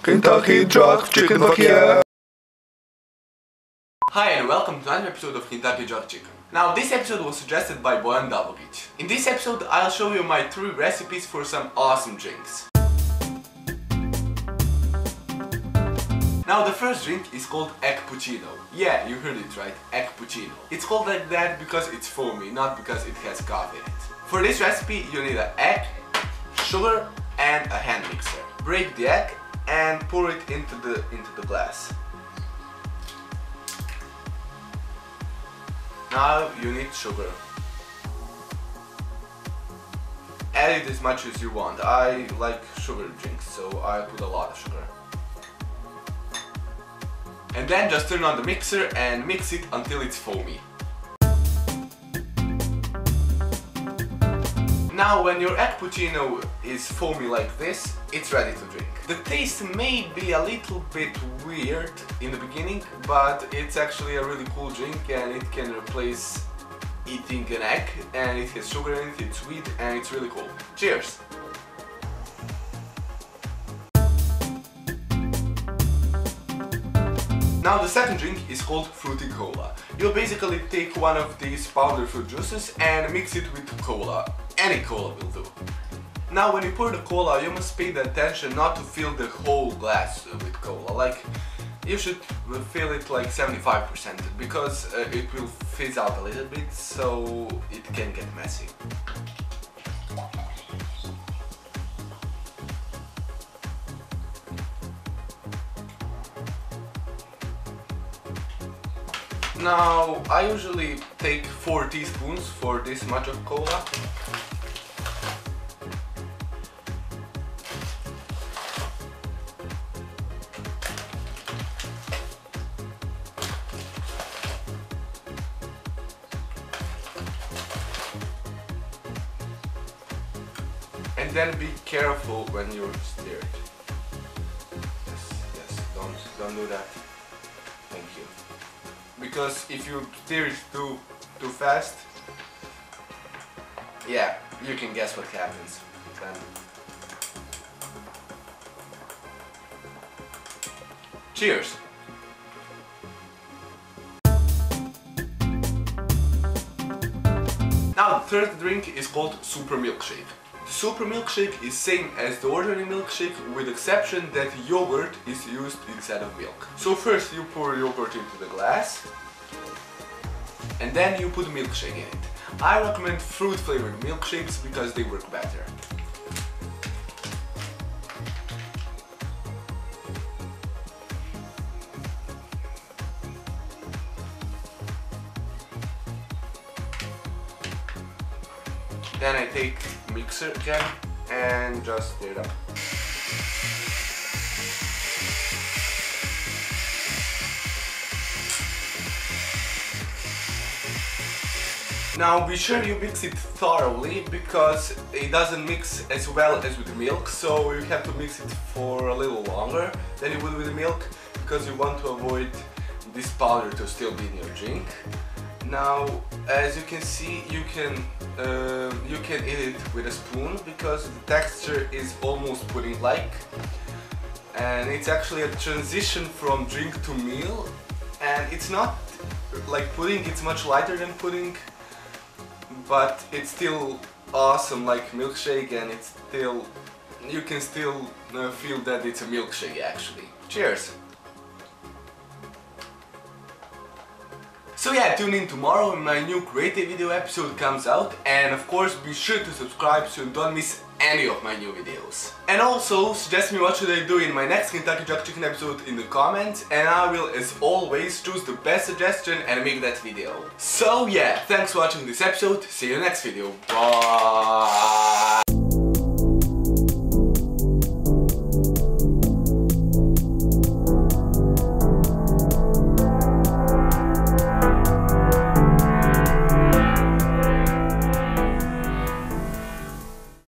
Kentucky Drug Chicken, fuck yeah! Hi and welcome to another episode of Kentucky Drug Chicken. Now this episode was suggested by Bojan Davogic. In this episode I'll show you my 3 recipes for some awesome drinks. Now the first drink is called egg Pacino. Yeah, you heard it right, egg Pacino. It's called like that because it's foamy, not because it has coffee in it. For this recipe you need an egg, sugar and a hand mixer. Break the egg and pour it into the glass. Now you need sugar. Add it as much as you want. I like sugar drinks, so I put a lot of sugar. And then just turn on the mixer and mix it until it's foamy. Now when your egg Pacino is foamy like this, it's ready to drink. The taste may be a little bit weird in the beginning, but it's actually a really cool drink and it can replace eating an egg, and it has sugar in it, it's sweet and it's really cool. Cheers! Now the second drink is called fruity cola. You'll basically take one of these powdered fruit juices and mix it with cola. Any cola will do. Now when you pour the cola, you must pay the attention not to fill the whole glass with cola. Like, you should fill it like 75% because it will fizz out a little bit, so it can get messy. Now, I usually take 4 teaspoons for this much of cola. And then be careful when you stir it. Yes, don't do that. Thank you. Because if you stir it too fast, yeah, you can guess what happens then. Cheers! Now the third drink is called Super Milkshake. The Super Milkshake is same as the ordinary milkshake, with the exception that yogurt is used instead of milk. So first you pour yogurt into the glass and then you put milkshake in it. I recommend fruit flavored milkshakes because they work better. Then I take mixer again and just stir it up. Now be sure you mix it thoroughly because it doesn't mix as well as with the milk, so you have to mix it for a little longer than you would with the milk because you want to avoid this powder to still be in your drink. Now, as you can see, you can eat it with a spoon because the texture is almost pudding-like, and it's actually a transition from drink to meal, and it's not like pudding, it's much lighter than pudding, but it's still awesome like milkshake, and it's still, you can still feel that it's a milkshake actually. Cheers! So yeah, tune in tomorrow when my new creative video episode comes out, and of course be sure to subscribe so you don't miss any of my new videos. And also suggest me what should I do in my next Kentucky Drug Chicken episode in the comments, and I will as always choose the best suggestion and make that video. So yeah, thanks for watching this episode, see you next video, bye!